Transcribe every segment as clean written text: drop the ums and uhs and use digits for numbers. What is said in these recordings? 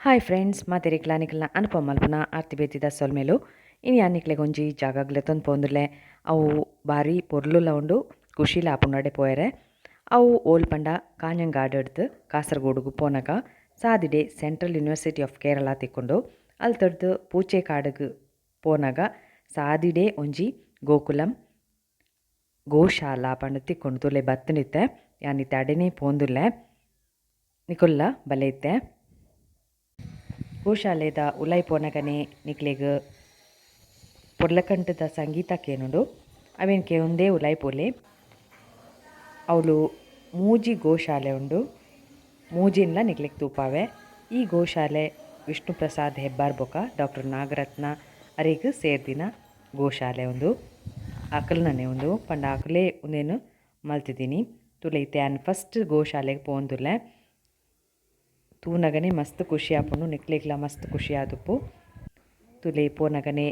Hi friends ಮಾತೆರಿಕ್ಲ ನಿಕ್ಲ ಅನುಪಮ ಮಲ್ಪುನ ಆರ್ತಿ ಬೇತಿದ ಸೊಲ್ಮೇಲು ಇನಿ ಅನ್ನಿಕ್ಲೆಗ್ ಒಂಜಿ ಜಾಗಗ್ಲೆ ತೊಂದು ಪೋಂದುರ್ಲೆ ಅವು ಬಾರಿ ಪೊರ್ಲುಲ ಉಂಡು ಖುಷಿಲ ಆಪುಂಡಾಡೆ ಪೋಯರೆ ಅವು ಓಲ್ ಪಂಡ ಕಾಞಂಗಾಡ್ ಹಿಡ್ದು ಕಾಸರಗೋಡುಗು ಪೋನಗ ಸಾದಿಡೆ ಸೆಂಟ್ರಲ್ ಯೂನಿವರ್ಸಿಟಿ ಆಫ್ ಕೇರಳ ತಿಕ್ಕೊಂಡು ಅಲ್ಲಿ ತಡ್ದು ಪೂಚೆಕಾಡುಗು ಪೋನಗ ಸಾದಿಡೆ ಒಂಜಿ ಗೋಕುಲಂ ಗೋಶಾಲಾ ಪಂಡ ತಿಕ್ಕೊಂಡು ತುಲೆ ಬತ್ತನಿತ್ತೆ ಯಾನಿತ್ತೆ ಅಡೆನೇ ಪೋಂದುರ್ಲೆ ನಿಕುಲ್ಲ ಬಲೆ ಇತ್ತೆ ಗೋಶಾಲೆದ ಉಲೈ ಪೋನಗನೆ ನಿಕ್ಲೆಗ್ ಪೊರ್ಲಕಂಟದ ಸಂಗೀತಕ್ಕೇನುಂಡು ಅವೆನ್ಕೆ ಒಂದೇ ಉಲೈ ಪೋಲೆ ಅವಳು ಮೂಜಿ ಗೋಶಾಲೆ ಉಂಡು ಮೂಜಿನ್ಲ ನಿಕ್ಲೆಗ್ ತೂಪಾವೆ. ಈ ಗೋಶಾಲೆ ವಿಷ್ಣು ಪ್ರಸಾದ್ ಹೆಬ್ಬಾರ್ ಬೊಕ ಡಾಕ್ಟರ್ ನಾಗರತ್ನ ಅರೆಗ್ ಸೇರ್ದಿನ ಗೋಶಾಲೆ ಉಂದು ಅಕಲ್ನನೆ ಉಂದು ಪಂಡ ಅಕಲೇ ಉಂದೇನು ಮಲ್ತಿದ್ದೀನಿ ತುಲೆ ಇತ್ತೆ ಆ್ಯನ್ ಫಸ್ಟ್ ಗೋಶಾಲೆಗೆ ಪೋಂದುಲ್ಲೆ ತೂನಗನೆ ಮಸ್ತ್ ಖುಷಿ ಆಪುಂಡು ನಿಕ್ಲೆಗ್ಲ ಮಸ್ತ್ ಖುಷಿ ಆದುಪ್ಪು ತುಲೆ ಪೋನಗನೆ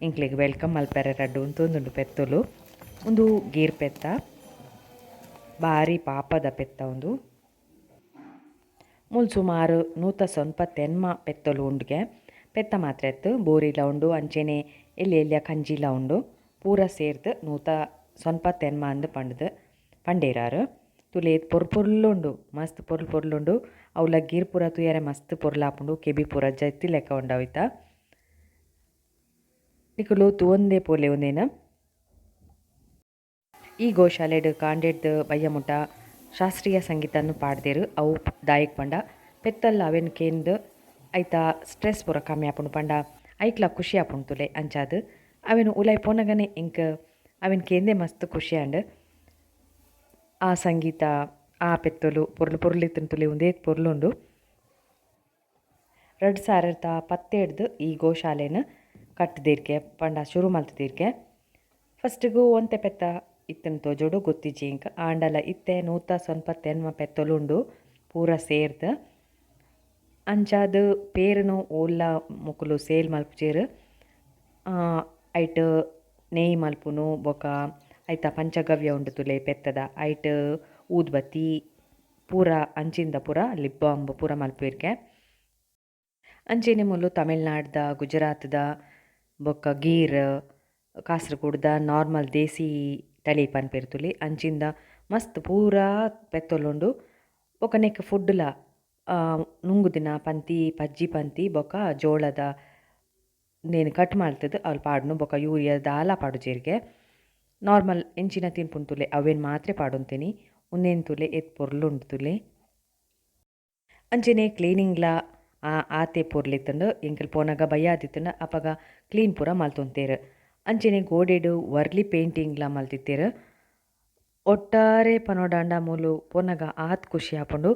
ಇಂಕ್ಲೆಗ್ ವೆಲ್ಕಮ್ ಮಲ್ಪೆರೆ ರಡ್ಡು ಉಂತೊಂದುಂಡು ಪೆತ್ತೊಲು ಒಂದು ಗೀರ್ ಪೆತ್ತ ಬಾರಿ ಪಾಪದ ಪೆತ್ತ ಉಂದು ಮುಲ್ ಸುಮಾರು 190 ಪೆತ್ತೊಲು ಉಂಡುಗೆ ಪೆತ್ತ ಮಾತ್ರ ಎತ್ತು ಬೋರಿಲ ಉಂಡು ಅಂಚೆನೆ ಎಲ್ಲಿ ಎಲ್ಲಿಯ ಕಂಜಿಲ ಉಂಡು ಪೂರ ಸೇರ್ದು 190 ಅಂದು ಪಂಡ್ದು ಪಂಡೇರಾರು ತುಲೆ ಪೊರ್ಲುಂಡು ಮಸ್ತ್ ಪೊರ್ಲುಂಡು ಅವಳ ಗೀರ್ ಪೂರ ತುಯರೆ ಮಸ್ತ್ ಪೊರ್ಲಾಪುಂಡು ಕೆಬಿ ಪೂರ ಜತ್ತಿ ಲೆಕ್ಕ ಉಂಡವಿತ ನಿಕುಲು ತೂವೊಂದೇ ಪೋಲೆ ಒಂದೇನ ಈ ಗೋಶಾಲೆಡ್ ಕಾಂಡೆಡ್ದು ಬಯ್ಯ ಮುಟ ಶಾಸ್ತ್ರೀಯ ಸಂಗೀತನ್ನು ಪಾಡ್ದೇರು ಅವು ದಾಯಕ್ ಪಂಡ ಪೆತ್ತಲ್ಲ ಅವೆನ್ ಕೇಂದು ಐತ ಸ್ಟ್ರೆಸ್ ಪೂರ ಕಮ್ಮಿ ಆಪುಂಡು ಪಂಡ ಐಕ್ಲ ಖುಷಿ ಆಪುಂಡು ತುಲೆ ಅಂಚಾದು ಅವೆನು ಉಲೈ ಪೋನಗನೆ ಇಂಕ್ ಅವೆನ್ ಕೇಂದೇ ಮಸ್ತ್ ಖುಷಿ ಆಂಡ್ ಆ ಸಂಗೀತ ಆ ಪೆತ್ತೊಲು ಪೊರ್ಲಿತ್ತಿನ ತುಲೆ ಒಂದೇ ಪೊರ್ಲುಂಡು 2017 ಈ ಗೋಶಾಲೆನ ಕಟ್ಟದಿರ್ಕೆ ಪಂಡ ಶುರು ಮಲ್ತದಿರ್ಕೆ ಫಸ್ಟಿಗೂ ಒಂತೆ ಪೆತ್ತ ಇತ್ತನ ತೋಜೋಡು ಗೊತ್ತಿಜ್ಜಿ ಇಂಕ ಆಂಡಲ ಇತ್ತೆ 190 ಪೆತ್ತೊಲುಂಡು ಪೂರ ಸೇರ್ದು ಅಂಚಾದು ಪೇರುನು ಓಲ್ಲ ಮುಕುಲು ಸೇಲ್ ಮಲ್ಪುಜೇರು ಐಟ್ ನೇಯ್ ಮಲ್ಪುನು ಬೊಕ ಐತ ಪಂಚಗವ್ಯ ಉಂಡು ತುಲೆ ಪೆತ್ತದ ಐಟ್ ಊದ್ಬತ್ತಿ ಪೂರ ಅಂಚಿಂದ ಪೂರ ಲಿಪ್ ಬಾಂಬ್ ಪೂರ ಮಲ್ಪಿರ್ಕೆ ಅಂಚೆನೆ ಮುಲ್ಲು ತಮಿಳ್ನಾಡ್ದ ಗುಜರಾತ್ದ ಬೊಕ್ಕ ಗೀರ್ ಕಾಸರಗೋಡ್ದ ನಾರ್ಮಲ್ ದೇಸಿ ತಳಿ ಪನ್ಪೆರ್ತುಲಿ ಅಂಚಿಂದ ಮಸ್ತ್ ಪೂರಾ ಪೆತ್ತೊಲುಂಡು ಬೊಕ ನೆಕ್ ಫುಡ್ಲ ನುಂಗುದಿನ ಪಂತಿ ಪಜ್ಜಿ ಪಂತಿ ಬೊಕ ಜೋಳದ ನೇನು ಕಟ್ ಮಾಡ್ತದೆ ಅವ್ಲು ಪಾಡ್ನು ಬೊಕ ಯೂರಿಯಾ ದಾಲ ಪಾಡು ಜೇರಿಗೆ ನಾರ್ಮಲ್ ಎಂಚಿನ ತಿನ್ಪುಂಡು ತುಲೆ ಅವೇನು ಮಾತ್ರ ಪಾಡೊಂತೇನಿ ಉಂದೇನು ತುಲೆ ಎತ್ ಪೊರ್ಲುಂಡು ತುಲೆ ಅಂಚೆನೆ ಕ್ಲೀನಿಂಗ್ಲ ಆತೆ ಪೊರ್ಲಿತ್ತಂಡು ಎಂಕಲ್ ಪೋನಾಗ ಭಯ ಆದಿತ್ತಂಡ ಅಪಗ ಕ್ಲೀನ್ ಪೂರ ಮಲ್ತೊಂತೇರು ಅಂಚೆನೆ ಗೋಡೆಡು ವರ್ಲಿ ಪೇಂಟಿಂಗ್ಲ ಮಲ್ತಿತ್ತೇರು ಒಟ್ಟಾರೆ ಪನೋಡಾಂಡ ಮೂಲು ಪೋನಾಗ ಆತ್ ಖುಷಿ ಆಪುಂಡು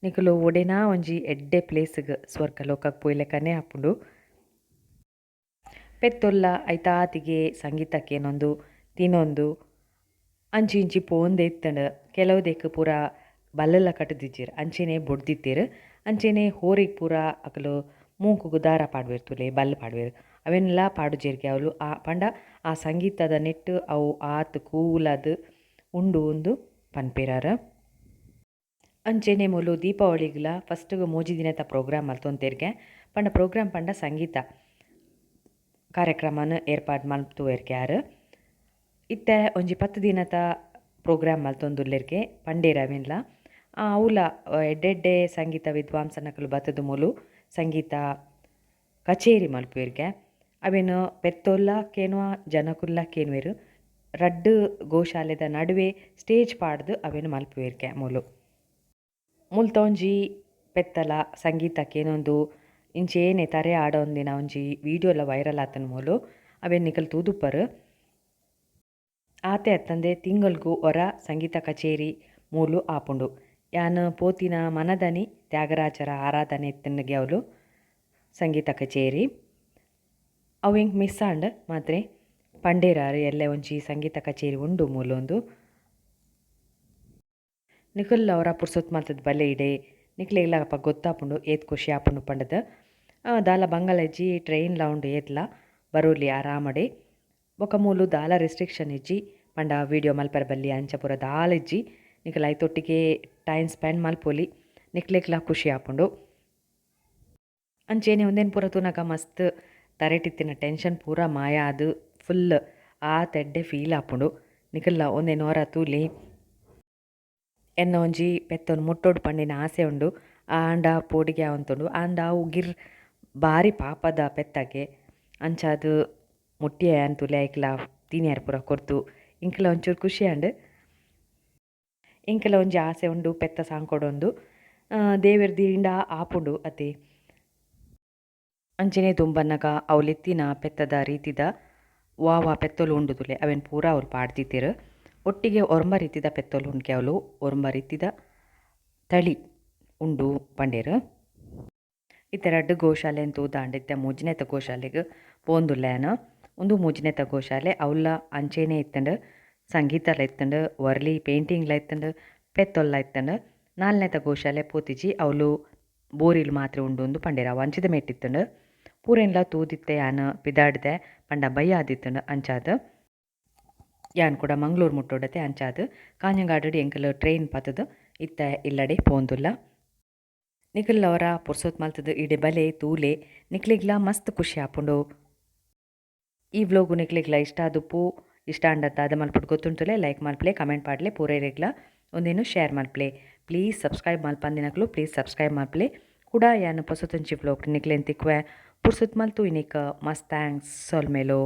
ನಿಕುಲು ಒಡೆನಾ ಒಂಜಿ ಎಡ್ಡೆ ಪ್ಲೇಸ್ಗ್ ಸ್ವರ್ಗ ಲೋಕಕ್ಕೆ ಪೋಯ್ಲೆಕ್ಕನೆ ಆಪುಂಡು ಪೆತ್ತೊಲ್ಲ ಐತಾತಿಗೆ ಸಂಗೀತಕ್ಕೇನೊಂದು ತಿನ್ನೊಂದು ಅಂಚಿ ಇಂಚಿ ಪೋಂದೆ ಇತ್ತಂಡು ಕೆಲವು ದೆಕ್ ಪೂರ ಬಲ್ಲಲ ಕಟ್ಟದಿಜ್ಜೇರು ಅಂಚೆನೆ ಬೊಡ್ದಿತ್ತೇರು ಅಂಚೆನೆ ಹೋರಿಗೆ ಪೂರ ಅಕಲು ಮೂಂಕುಗು ದಾರ ಪಾಡ್ಬೇರ್ತುಲೆ ಬಲ್ಲ ಪಾಡ್ವೇರು ಅವೆನ್ಲ ಪಾಡುಜೇರ್ಗೆ ಅವಳು ಆ ಪಂಡ ಆ ಸಂಗೀತದ ನೆಟ್ಟು ಅವು ಆತ್ ಕೂಲದು ಉಂಡು ಒಂದು ಪನ್ಪೇರಾರ ಅಂಚೆನೆ ಮೂಲು ದೀಪಾವಳಿಗ್ಲ ಫಸ್ಟ್ಗೆ ಮೂಜಿ ದಿನದ ಪ್ರೋಗ್ರಾಮ್ ಮಲ್ತೊಂತೇರ್ಗೆ ಪಂಡ ಪ್ರೋಗ್ರಾಮ್ ಪಂಡ ಸಂಗೀತ ಕಾರ್ಯಕ್ರಮನ ಏರ್ಪಾಡು ಮಲ್ತುವೆರ್ಗೆ ಯಾರು ಇತ್ತೆ ಒಂಜಿ 10 ದಿನದ ಪ್ರೋಗ್ರಾಮ್ ಮಲ್ತೊಂದುಲ್ಲೆರ್ಗೆ ಪಂಡೇರವೆನ್ಲ ಅವಲ ಎಡ್ಡೆಡ್ಡೆ ಸಂಗೀತ ವಿದ್ವಾಂಸನಕಲು ಬತ್ತದ ಮೂಲು ಸಂಗೀತ ಕಚೇರಿ ಮಲ್ಪುವೆರ್ಗೆ ಅವೇನು ಪೆತ್ತೊಲ್ಲ ಕೇನುವ ಜನಕುಲ್ಲ ಕೇನುವೆರು ರಡ್ಡು ಗೋಶಾಲೆದ ನಡುವೆ ಸ್ಟೇಜ್ ಪಾಡ್ದು ಅವೇನು ಮಲ್ಪುವೆರ್ಗೆ ಮೂಲು ಮುಲ್ತೊಂಜಿ ಪೆತ್ತಲ ಸಂಗೀತಕ್ಕೇನೊಂದು ಇಂಚೇನೆ ತರೆ ಆಡೊಂದಿನ ಒಂಜಿ ವಿಡಿಯೋಲ ವೈರಲ್ ಆತನ ಮೂಲು ಅವೇನು ನಿಕಲ್ ತೂದುಪ್ಪರು ಆತೆ ಅತ್ತಂದೆ ತಿಂಗಳ್ಗೂ ಹೊರ ಸಂಗೀತ ಕಚೇರಿ ಮೂಲು ಆಪುಂಡು ಯಾನ್ ಪೋತಿನ ಮನದನಿ ತ್ಯಾಗರಾಜರ ಆರಾಧನೆ ಇತ್ತನಿಗೆ ಅವಳು ಸಂಗೀತ ಕಚೇರಿ ಅವು ಹೆಂಗೆ ಮಿಸ್ ಆಂಡ್ ಮಾತ್ರ ಪಂಡೇರಾರು ಎಲ್ಲೆ ಒಂಜಿ ಸಂಗೀತ ಕಚೇರಿ ಉಂಡು ಮೂಲೊಂದು ನಿಕುಲ್ ಅವರ ಪುರ್ಸೊತ್ ಮಲ್ತದ ಬಲೆ ಇಡೆ ನಿಕ್ಲೆಗ್ಲ ಅಪ್ಪ ಗೊತ್ತಾಪುಂಡು ಏತ್ ಖುಷಿ ಆಪುಂಡು ಪಂಡದ ದಾಲ ಬಂಗಲಜ್ಜಿ ಟ್ರೈನ್ಲ ಉಂಡು ಏತ್ಲ ಬರೋಲಿ ಆರಾಮಡೆ ಬೊಕ ಮೂಲು ದಾಲ ರೆಸ್ಟ್ರಿಕ್ಷನ್ ಇಜ್ಜಿ ಪಂಡ ವೀಡಿಯೋ ಮಲ್ಪರ ಬಲ್ಲಿ ಅಂಚ ಪೂರ ದಾಲ ಇಜ್ಜಿ ನಿಕಲ್ ಐತೊಟ್ಟಿಗೆ ಟೈಮ್ ಸ್ಪೆಂಡ್ ಮಲ್ಪೊಲಿ ನಿಕ್ಲೆಗ್ಲ ಖುಷಿ ಆಪುಂಡು. ಅಂಚೆನೆ ಒಂದೇನು ಪೂರ ತೂನಗ ಮಸ್ತ್ ತರೆಟಿತ್ತಿನ ಟೆನ್ಷನ್ ಪೂರ ಮಾಯ ಅದು ಫುಲ್ ಆ ತೆಡ್ಡೆ ಫೀಲ್ ಆಪುಂಡು ನಿಕಲ್ಲ ಒಂದೇನು ಹೊರ ತೂಲಿ ಎನ್ನ ಒಂಜಿ ಪೆತ್ತೊಂದು ಮುಟ್ಟೋಡು ಪಂಡಿನ ಆಸೆ ಉಂಡು ಆಂಡ ಪೋಡಿಗೆ ಅವಂತುಂಡು ಆಂಡ ಅವು ಬಾರಿ ಪಾಪದ ಪೆತ್ತಗೆ ಅಂಚಾದು ಮುಟ್ಟಿಯ ಅಂತುಲೆ ಐಕ್ಲ ತೀನಿಯಾರು ಪೂರ ಕೊರ್ತು ಇಂಕಲ ಒಂಚೂರು ಖುಷಿ ಅಂಡು ಇಂಕಲ ಒಂಜಿ ಆಸೆ ಉಂಡು ಪೆತ್ತ ಸಾಂಕೊಡೊಂದು ದೇವೆರ್ದಿ ಇಂಡ ಆಪುಂಡು ಅತೆ ಅಂಚನೆ ತುಂಬನ್ನಗ ಅವಲೆತ್ತಿನ ಪೆತ್ತದ ರೀತಿದ ವಾವ ಪೆತ್ತೊಲು ಉಂಡುದುಲೆ ಅವೆನ್ ಪೂರ ಅವ್ರು ಪಾಡ್ದಿತ್ತಿರು ಒಟ್ಟಿಗೆ ಒರ್ಮ ರೀತಿದ ಪೆತ್ತೊಲು ಉಂಡ್ಕೆ ಅವಳು ಒರ್ಮ ರೀತಿದ ತಳಿ ಉಂಡು ಪಂಡೇರು ಇತ್ತೆರಡು ಗೋಶಾಲೆ ಅಂತ ದಾಂಡಿತ್ತೆ ಮೂಜನೇತ ಗೋಶಾಲೆಗೆ ಪೋಂದುಲ್ಲೇನ ಒಂದು ಮೂಜನೇತ ಗೋಶಾಲೆ ಅವಳ ಅಂಚೆನೆ ಇತ್ತಂಡು ಸಂಗೀತಲ ಇತ್ತಂಡು ವರ್ಲಿ ಪೇಂಟಿಂಗ್ಲ ಇತ್ತಂಡು ಪೆತ್ತೊಲ್ಲ ಇತ್ತಂಡು ನಾಲ್ನೇತ ಗೋಶಾಲೆ ಪೋತಿಜಿ ಅವಳು ಬೋರಿಲು ಮಾತ್ರ ಉಂಡು ಒಂದು ಪಂಡೇರ ಅವು ಅಂಚಿದ ಮೇಟಿತ್ತಂಡು ಪೂರೆನ್ಲ ತೂದಿತ್ತೆ ಯಾನ್ ಪಿದಾಡ್ದೆ ಪಂಡ ಬಯ್ಯ ಆದಿತ್ತಂಡು ಅಂಚಾದ ಯಾನ್ ಕೂಡ ಮಂಗ್ಳೂರು ಮುಟ್ಟೋಡತೆ ಅಂಚಾದ ಕಾಂಜಂಗಾಡು ಎಂಕಲ್ ಟ್ರೈನ್ ಪತ್ತದು ಇತ್ತ ಇಲ್ಲಡೆ ಪೋಂದುಲ್ಲ ನಿಖಲ್ ಅವರ ಪುರ್ಸೊತ್ ಮಲ್ತದು ಇಡೆ ಬಲೆ ತೂಲೆ ನಿಕ್ಲಿಗ್ಲ ಮಸ್ತ್ ಖುಷಿ ಆಪುಂಡು ಈ ವ್ಲೋಗು ನಿಕ್ಲಿಗ್ಲ ಇಷ್ಟ ಆದುಪ್ಪು ಇಷ್ಟ ಅಂಡತ್ತ ಅದ ಮಲ್ಪಟ್ಟು ಗೊತ್ತುಂಟುಲೆ ಲೈಕ್ ಮಲ್ಪಲೆ ಕಮೆಂಟ್ ಪಾಡ್ಲೆ ಪೂರೈರೆಗ್ಲ ಒಂದೇನು ಶೇರ್ ಮಲ್ಪಲೆ ಪ್ಲೀಸ್ ಸಬ್ಸ್ಕ್ರೈಬ್ ಮಲ್ಪಂದಿನಕ್ಲು ಪ್ಲೀಸ್ ಸಬ್ಸ್ಕ್ರೈಬ್ ಮಲ್ಪಲೆ ಕೂಡ ಯಾನು ಪೊಸತೊಂಚಿ ವ್ಲೋಗ್ ನಿಕ್ಲೆನ್ ತಿಕ್ವೆ ಪುರ್ಸೊತ್ ಮಲ್ತು ಇನಿಕ ಮಸ್ತ್ ಥ್ಯಾಂಕ್ಸ್ ಸೊಲ್ಮೇಲೋ.